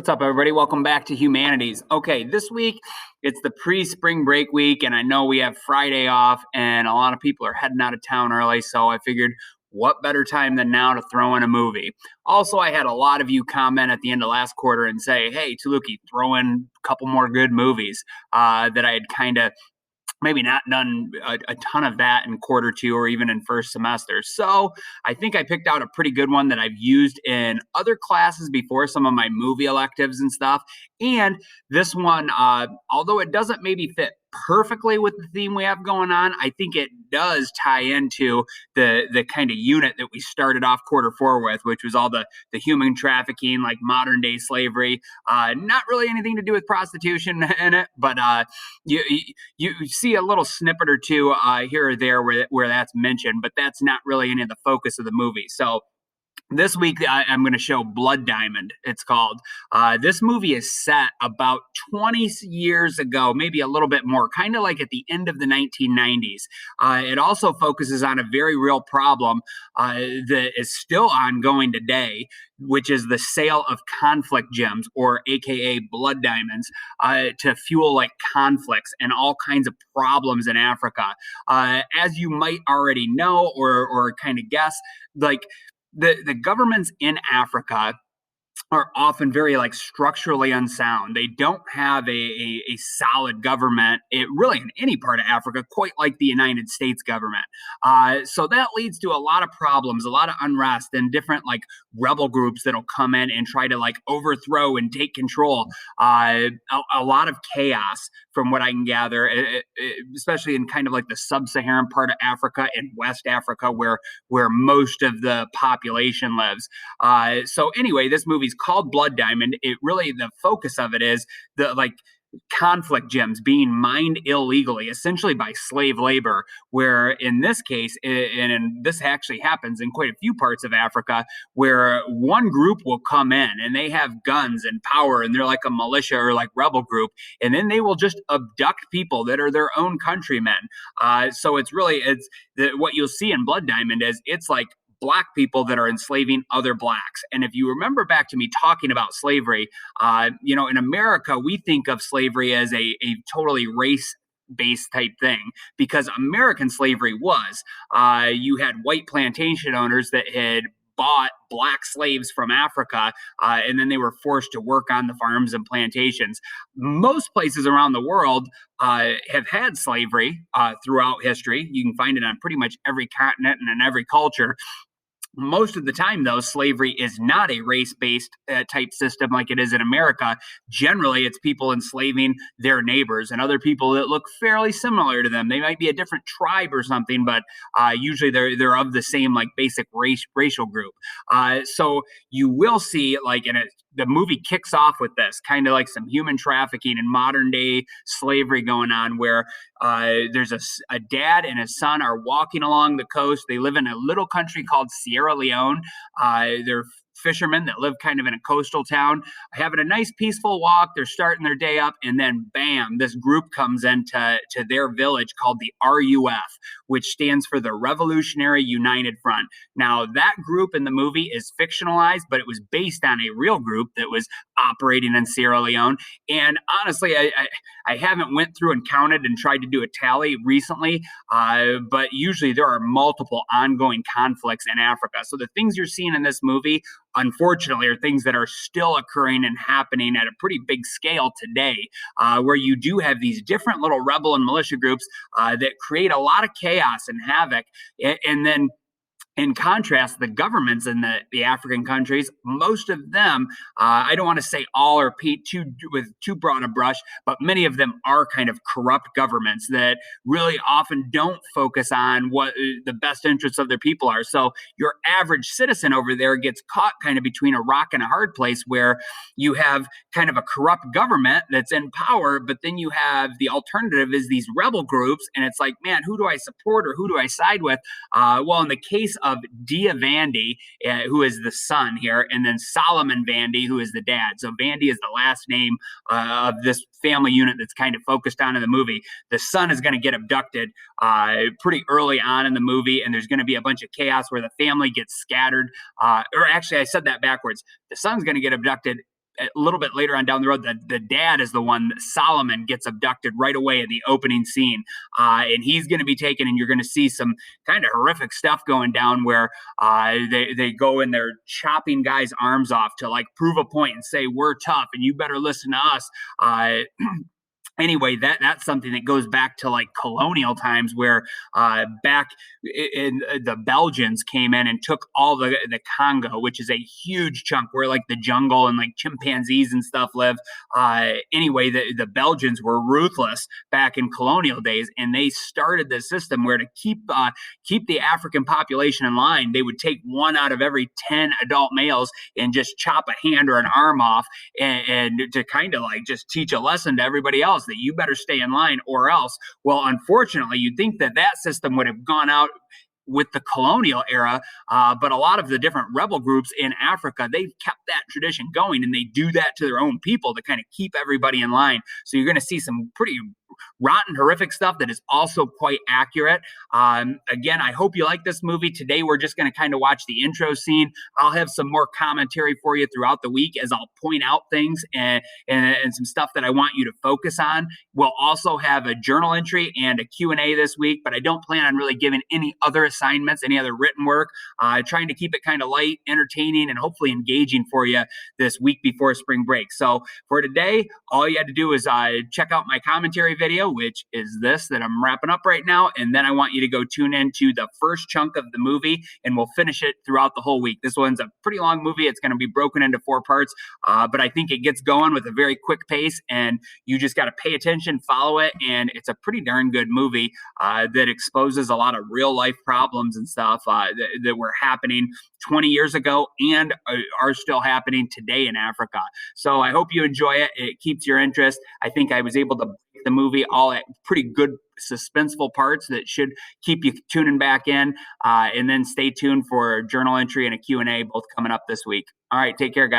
What's up, everybody? Welcome back to Humanities. Okay, this week it's the pre-spring break week, and I know we have Friday off, and a lot of people are heading out of town early, so I figured what better time than now to throw in a movie. Also, I had a lot of you comment at the end of last quarter and say, hey, Tuluki, throw in a couple more good movies that I had kind of maybe not done a ton of that in quarter two or even in first semester. So I think I picked out a pretty good one that I've used in other classes before, some of my movie electives and stuff. And this one, although it doesn't maybe fit perfectly with the theme we have going on, I think it does tie into the kind of unit that we started off quarter four with, which was all the human trafficking, like modern day slavery. Not really anything to do with prostitution in it, but you you see a little snippet or two here or there where that's mentioned, but that's not really any of the focus of the movie. So this week I'm going to show Blood Diamond, it's called. This movie is set about 20 years ago, maybe a little bit more, kind of like at the end of the 1990s. It also focuses on a very real problem that is still ongoing today, which is the sale of conflict gems, or AKA blood diamonds, to fuel like conflicts and all kinds of problems in Africa. As you might already know or kind of guess, like the governments in Africa are often very like structurally unsound. They don't have a solid government, it really in any part of Africa, quite like the United States government. So that leads to a lot of problems, a lot of unrest, and different like rebel groups that'll come in and try to like overthrow and take control. A lot of chaos, from what I can gather, especially in kind of like the sub-Saharan part of Africa and West Africa, where most of the population lives. So anyway, this movie's called Blood Diamond. It really, the focus of it is the like conflict gems being mined illegally, essentially by slave labor, where in this case, and this actually happens in quite a few parts of Africa, where one group will come in and they have guns and power and they're like a militia or like rebel group, and then they will just abduct people that are their own countrymen. So what you'll see in Blood Diamond is it's like black people that are enslaving other blacks. And if you remember back to me talking about slavery, in America, we think of slavery as a totally race based type thing, because American slavery was you had white plantation owners that had bought black slaves from Africa, and then they were forced to work on the farms and plantations. Most places around the world have had slavery throughout history. You can find it on pretty much every continent and in every culture. Most of the time, though, slavery is not a race-based type system like it is in America. Generally, it's people enslaving their neighbors and other people that look fairly similar to them. They might be a different tribe or something, but usually they're of the same like basic racial group. So you will see like the movie kicks off with this kind of like some human trafficking and modern day slavery going on, where there's a dad and his son are walking along the coast. They live in a little country called Sierra Leone. They're fishermen that live kind of in a coastal town, having a nice peaceful walk. They're starting their day up, and then bam, this group comes into their village called the RUF, which stands for the Revolutionary United Front. Now, that group in the movie is fictionalized, but it was based on a real group that was operating in Sierra Leone. And honestly, I haven't went through and counted and tried to do a tally recently, but usually there are multiple ongoing conflicts in Africa. So the things you're seeing in this movie, unfortunately, are things that are still occurring and happening at a pretty big scale today, where you do have these different little rebel and militia groups that create a lot of chaos and havoc. And then in contrast, the governments in the African countries, most of them, I don't want to say all or with too broad a brush, but many of them are kind of corrupt governments that really often don't focus on what the best interests of their people are. So your average citizen over there gets caught kind of between a rock and a hard place, where you have kind of a corrupt government that's in power, but then you have the alternative is these rebel groups, and it's like, man, who do I support or who do I side with? Well, in the case of Dia Vandy, who is the son here, and then Solomon Vandy, who is the dad. So Vandy is the last name of this family unit that's kind of focused on in the movie. The son is going to get abducted pretty early on in the movie, and there's going to be a bunch of chaos where the family gets scattered. Or actually, I said that backwards. The son's going to get abducted a little bit later on down the road, the dad is the one, Solomon, gets abducted right away at the opening scene. And he's going to be taken, and you're going to see some kind of horrific stuff going down where they go and they're chopping guys' arms off to like prove a point and say, we're tough and you better listen to us. Anyway, that's something that goes back to like colonial times where back in the Belgians came in and took all the Congo, which is a huge chunk where like the jungle and like chimpanzees and stuff live. Anyway, the Belgians were ruthless back in colonial days, and they started this system where to keep the African population in line, they would take one out of every 10 adult males and just chop a hand or an arm off, and to kind of like just teach a lesson to everybody else that you better stay in line or else. Well, unfortunately, you'd think that system would have gone out with the colonial era, but a lot of the different rebel groups in Africa, they've kept that tradition going, and they do that to their own people to kind of keep everybody in line. So you're going to see some pretty rotten, horrific stuff that is also quite accurate. Again, I hope you like this movie. Today, we're just going to kind of watch the intro scene. I'll have some more commentary for you throughout the week as I'll point out things and some stuff that I want you to focus on. We'll also have a journal entry and a Q&A this week, but I don't plan on really giving any other assignments, any other written work. Trying to keep it kind of light, entertaining, and hopefully engaging for you this week before spring break. So for today, all you had to do is check out my commentary video, which is this that I'm wrapping up right now. And then I want you to go tune into the first chunk of the movie, and we'll finish it throughout the whole week. This one's a pretty long movie. It's going to be broken into 4 parts, but I think it gets going with a very quick pace, and you just got to pay attention, follow it, and it's a pretty darn good movie that exposes a lot of real life problems and stuff that were happening 20 years ago and are still happening today in Africa. So I hope you enjoy it. It keeps your interest. I think I was able to break the movie all at pretty good suspenseful parts that should keep you tuning back in. And then stay tuned for a journal entry and a Q&A, both coming up this week. All right, take care, guys.